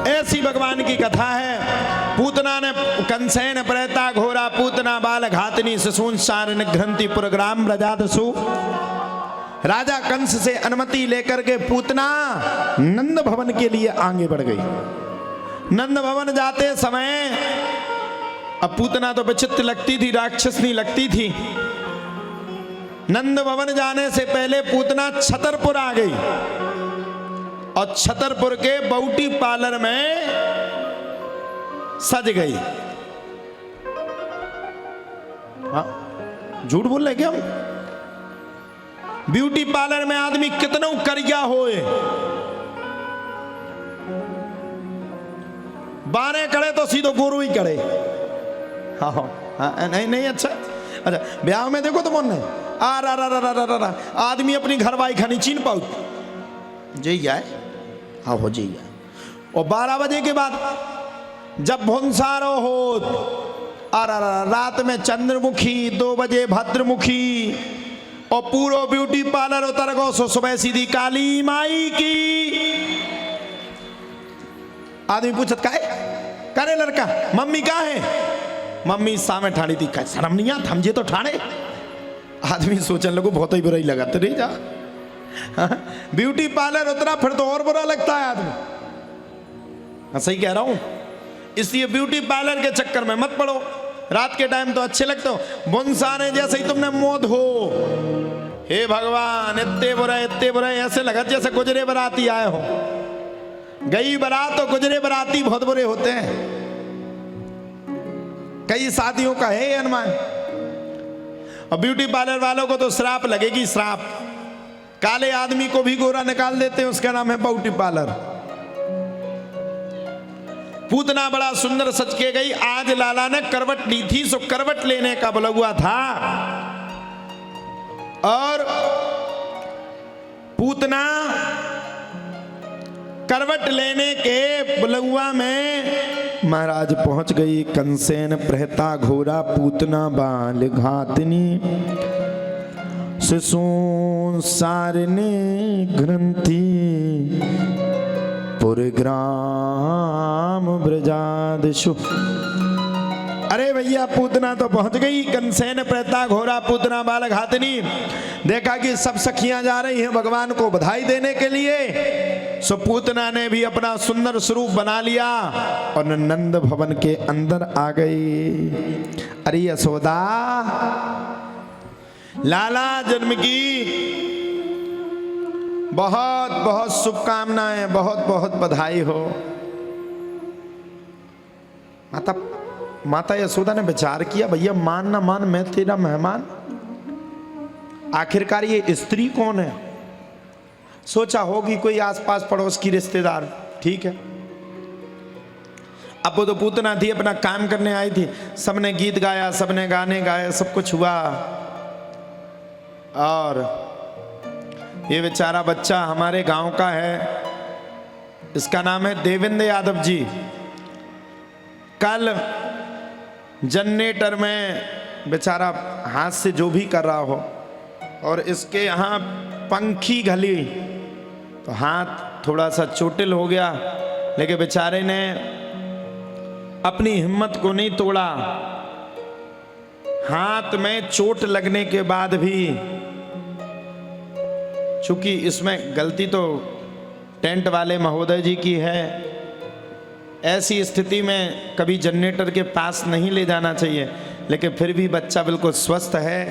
ऐसी भगवान की कथा है। पूतना ने कंसेन प्रेता घोरा पूतना बाल घातनी ससून सारण घ्रंथि पुरग्राम ब्रजादसु। राजा कंस से अनुमति लेकर के पूतना नंद भवन के लिए आगे बढ़ गई। नंद भवन जाते समय, अब पूतना तो विचित्र लगती थी, राक्षसनी लगती थी। नंद भवन जाने से पहले पूतना छतरपुर आ गई और छतरपुर के ब्यूटी पार्लर में सज गई। हाँ, झूठ बोल रहे क्या हम? ब्यूटी पार्लर में आदमी कितना करिया होए, बाने करे तो सीधो गोरू ही करे। हाँ हाँ, नहीं नहीं, अच्छा अच्छा, ब्याह में देखो तो कौन है आ रा रा रा रा रा रा, आदमी अपनी घरवाई खानी चीन पाऊ जी जाए। हाँ हो जी जाए। और 12 बजे के बाद जब भुंसारो हो आ रा रा, रात में चंद्रमुखी, 2 बजे भद्रमुखी, और पूरो ब्यूटी पार्लर उतर गो। सो सुबह सीधी काली माई की। आदमी पूछत का है करे लड़का, मम्मी का है? मम्मी सामे ठाणी थी। का शर्म नहीं आता, समझे तो ठाणे। आदमी सोचने लगो बहुत ही बुरा ही लगा, तो नहीं जा। ब्यूटी पार्लर उतरा फिर तो और बुरा लगता है आदमी। हाँ सही कह रहा हूं। इसलिए ब्यूटी पार्लर के चक्कर में मत पड़ो। रात के टाइम तो अच्छे लगते हो, बुनसाने जैसे ही तुमने मोद हो। हे भगवान, इतने बुरे ऐसे लगा जैसे गुजरे बराती आए हो। गई बारात तो गुजरे बराती बहुत बुरे होते हैं। कई शादियों का है अनुमान। और ब्यूटी पार्लर वालों को तो श्राप लगेगी, श्राप। काले आदमी को भी गोरा निकाल देते हैं, उसका नाम है ब्यूटी पार्लर। पूतना बड़ा सुंदर सच के गई। आज लाला ने करवट ली थी, सो करवट लेने का बुलवा था। और पूतना करवट लेने के बुलवा में महाराज पहुंच गई। कंसेन प्रेता घोरा पूतना बाल घातनी ससून सारने घ्रंथि पुरग्राम ब्रजादशु। अरे भैया, पूतना तो पहुंच गई। कंसेन प्रेता घोरा पूतना बाल घातनी। देखा कि सब सखियां जा रही हैं भगवान को बधाई देने के लिए। सो पूतना ने भी अपना सुंदर स्वरूप बना लिया और नंद भवन के अंदर आ गई। अरे यशोदा, लाला जन्म की बहुत बहुत शुभकामनाएं, बहुत बहुत बधाई हो। माता यशोदा ने विचार किया, भैया मान ना मान, मैं तेरा मेहमान। आखिरकार ये स्त्री कौन है? सोचा होगी कोई आसपास पड़ोस की रिश्तेदार, ठीक है। अब वो तो पूतना थी, अपना काम करने आई थी। सबने गीत गाया, सबने गाने गाए, सब कुछ हुआ। और ये बेचारा बच्चा हमारे गांव का है, इसका नाम है देवेंद्र यादव जी। कल जनरेटर में बेचारा हाथ से जो भी कर रहा हो और इसके यहाँ पंखी घली तो हाथ थोड़ा सा चोटिल हो गया, लेकिन बेचारे ने अपनी हिम्मत को नहीं तोड़ा। हाथ में चोट लगने के बाद भी, चूंकि इसमें गलती तो टेंट वाले महोदय जी की है, ऐसी स्थिति में कभी जनरेटर के पास नहीं ले जाना चाहिए, लेकिन फिर भी बच्चा बिल्कुल स्वस्थ है,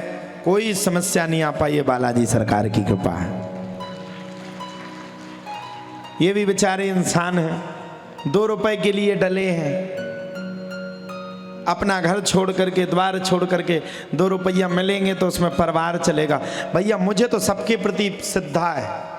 कोई समस्या नहीं आ पाई है। बालाजी सरकार की कृपा है। ये भी बेचारे इंसान हैं, 2 रुपए के लिए डले हैं। अपना घर छोड़ करके, द्वार छोड़ करके 2 रुपया मिलेंगे तो उसमें परिवार चलेगा। भैया मुझे तो सबके प्रति श्रद्धा है।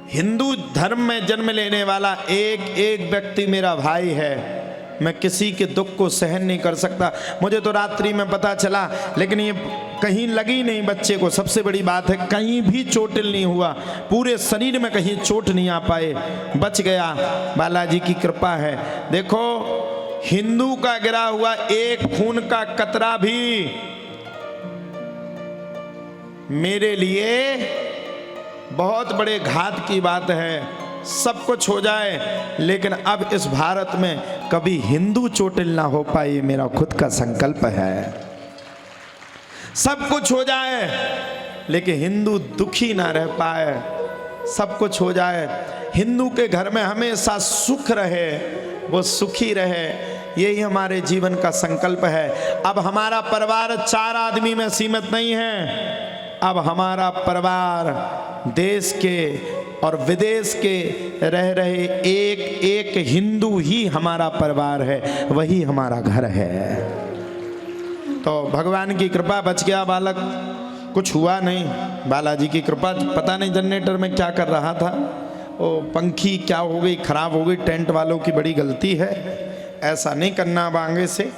हिंदू धर्म में जन्म लेने वाला एक एक व्यक्ति मेरा भाई है। मैं किसी के दुख को सहन नहीं कर सकता। मुझे तो रात्रि में पता चला, लेकिन ये कहीं लगी नहीं बच्चे को। सबसे बड़ी बात है, कहीं भी चोटिल नहीं हुआ, पूरे शरीर में कहीं चोट नहीं आ पाए, बच गया। बालाजी की कृपा है। देखो, हिंदू का गिरा हुआ एक खून का कतरा भी मेरे लिए बहुत बड़े घात की बात है। सब कुछ हो जाए, लेकिन अब इस भारत में कभी हिंदू चोटिल ना हो पाए, ये मेरा खुद का संकल्प है। सब कुछ हो जाए लेकिन हिंदू दुखी ना रह पाए, सब कुछ हो जाए, हिंदू के घर में हमेशा सुख रहे, वो सुखी रहे, यही हमारे जीवन का संकल्प है। अब हमारा परिवार 4 आदमी में सीमित नहीं है, अब हमारा परिवार देश के और विदेश के रह रहे एक एक हिंदू ही हमारा परिवार है, वही हमारा घर है। तो भगवान की कृपा, बच गया बालक, कुछ हुआ नहीं, बालाजी की कृपा। पता नहीं जनरेटर में क्या कर रहा था, वो पंखी क्या हो गई, खराब हो गई, टेंट वालों की बड़ी गलती है, ऐसा नहीं करना, अब आगे से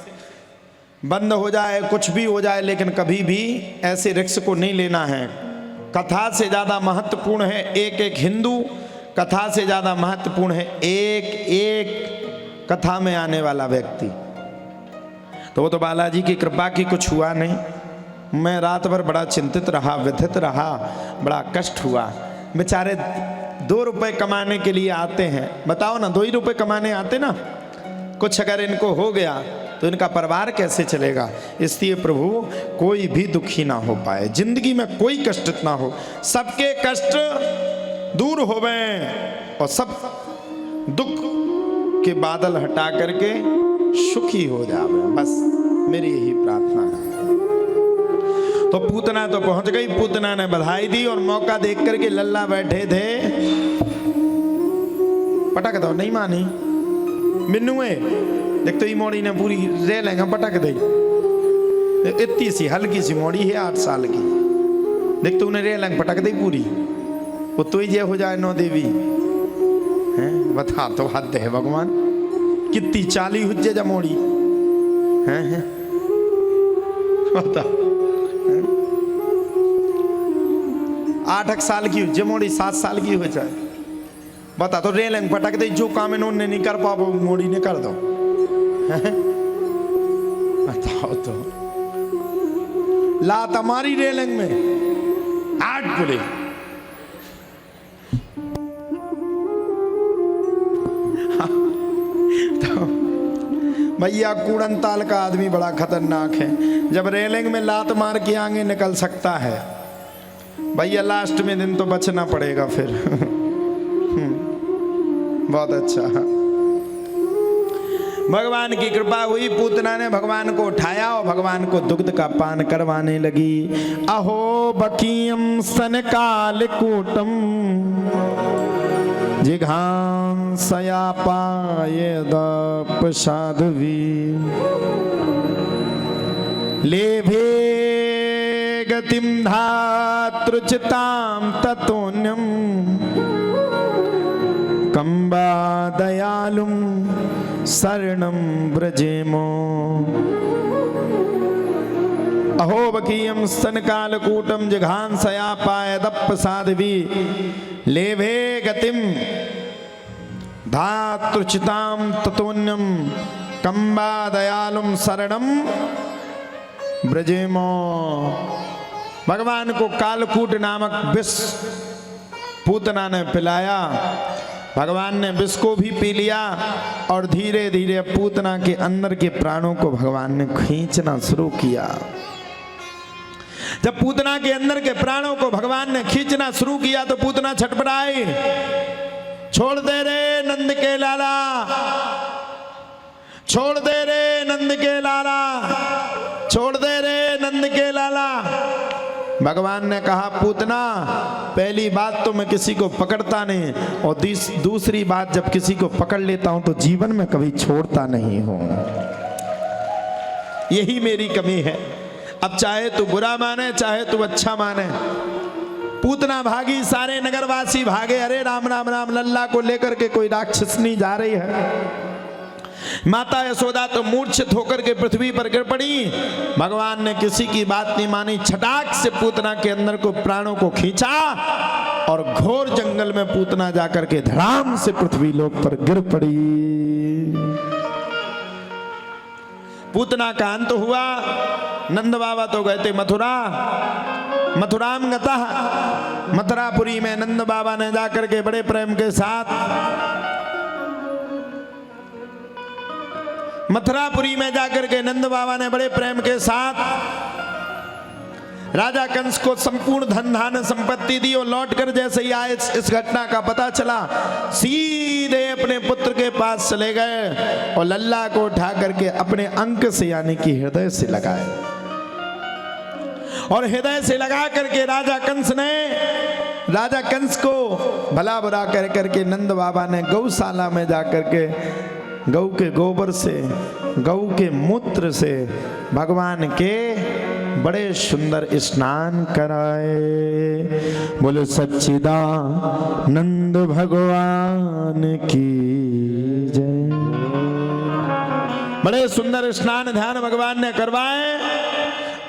बंद हो जाए, कुछ भी हो जाए, लेकिन कभी भी ऐसे रिस्क को नहीं लेना है। कथा से ज़्यादा महत्वपूर्ण है एक एक हिंदू, कथा से ज़्यादा महत्वपूर्ण है एक एक कथा में आने वाला व्यक्ति। तो वो तो बालाजी की कृपा की कुछ हुआ नहीं। मैं रात भर बड़ा चिंतित रहा, व्यथित रहा, बड़ा कष्ट हुआ। बेचारे 2 रुपए कमाने के लिए आते हैं, बताओ ना, 2 ही रुपए कमाने आते ना, कुछ अगर इनको हो गया तो इनका परिवार कैसे चलेगा। इसलिए प्रभु कोई भी दुखी ना हो पाए, जिंदगी में कोई कष्ट ना हो, सबके कष्ट दूर होवे और सब दुख के बादल हटा करके सुखी हो जावे, बस मेरी यही प्रार्थना है। तो पूतना तो पहुंच गई, पूतना ने बधाई दी और मौका देख करके लल्ला बैठे थे, पटक दो, नहीं मानी मिन्नुए, देख तो ये मोड़ी ने पूरी रे लेंगे पटक दी, इतनी सी हल्की सी मोड़ी है 8 साल की, देख तो उन्हें रे लेंगे पटक दी पूरी, वो तो ही हो जाए 9 देवी हैं, बता तो हद है भगवान, कितनी चाली हुज्जे जा मोड़ी हैं, बता 8 साल की हुज्जे मोड़ी 7 साल की हो जाए, बता तो रेलिंग पटक दे, जो काम इन्होंने नहीं कर पाओ मोड़ी ने कर दो, बताओ तो लात हमारी रेलिंग में 8 पुले, तो भैया कूड़न ताल का आदमी बड़ा खतरनाक है, जब रेलिंग में लात मार के आगे निकल सकता है भैया, लास्ट में दिन तो बचना पड़ेगा फिर। बहुत अच्छा, भगवान की कृपा हुई, पूतना ने भगवान को उठाया और भगवान को दुग्ध का पान करवाने लगी। अहो बकीयम सनकाल कूटम जिघांसया पायद प्रसादवी लेभे गतिम धातृचिताम ततोन्यम कंबा दयालुम शरणम व्रजेमो। अहो बकीयम स्तनकालकूटम जिघांसया पायदप्प साध्वी लेभे गतिम धातृचिताम ततोन्यम कंबा दयालुम शरणम व्रजेमो। भगवान को कालकूट नामक विष पूतना ने पिलाया, भगवान ने विष को भी पी लिया और धीरे धीरे पूतना के अंदर के प्राणों को भगवान ने खींचना शुरू किया। जब पूतना के अंदर के प्राणों को भगवान ने खींचना शुरू किया तो पूतना छटपटाई, छोड़ दे रे नंद के लाला, छोड़ दे रे नंद के लाला, छोड़ दे रे नंद के लाला। भगवान ने कहा पूतना, पहली बात तो मैं किसी को पकड़ता नहीं, और दूसरी बात जब किसी को पकड़ लेता हूं तो जीवन में कभी छोड़ता नहीं हूं, यही मेरी कमी है। अब चाहे तू बुरा माने चाहे तू अच्छा माने। पूतना भागी, सारे नगरवासी भागे, अरे राम राम राम, लल्ला को लेकर के कोई राक्षसनी जा रही है। माता यशोदा तो मूर्छित होकर के पृथ्वी पर गिर पड़ी। भगवान ने किसी की बात नहीं मानी, छटाक से पूतना के अंदर को प्राणों को खींचा और घोर जंगल में पूतना जाकर के धड़ाम से पृथ्वी लोक पर गिर पड़ी। पूतना का अंत हुआ। नंद बाबा तो गए थे मथुरा, मथुराम गतः, मथुरापुरी में नंद बाबा ने जाकर के बड़े प्रेम के साथ, मथुरापुरी में जाकर के नंद बाबा ने बड़े प्रेम के साथ राजा कंस को संपूर्ण धन धान संपत्ति दी और लौटकर जैसे ही आए इस घटना का पता चला, सीधे अपने पुत्र के पास चले गए और लल्ला को उठा करके अपने अंक से यानी कि हृदय से लगाए और हृदय से लगा करके राजा कंस को भला बुरा कर करके नंद बाबा ने गौशाला में जाकर के गौ के गोबर से, गौ के मूत्र से भगवान के बड़े सुंदर स्नान कराए। बोलो सच्चिदानंद भगवान की जय। बड़े सुंदर स्नान ध्यान भगवान ने करवाए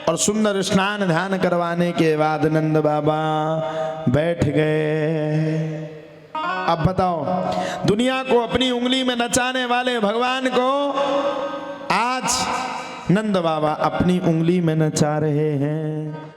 और सुंदर स्नान ध्यान करवाने के बाद नंद बाबा बैठ गए। अब बताओ, दुनिया को अपनी उंगली में नचाने वाले भगवान को आज नंद बाबा अपनी उंगली में नचा रहे हैं।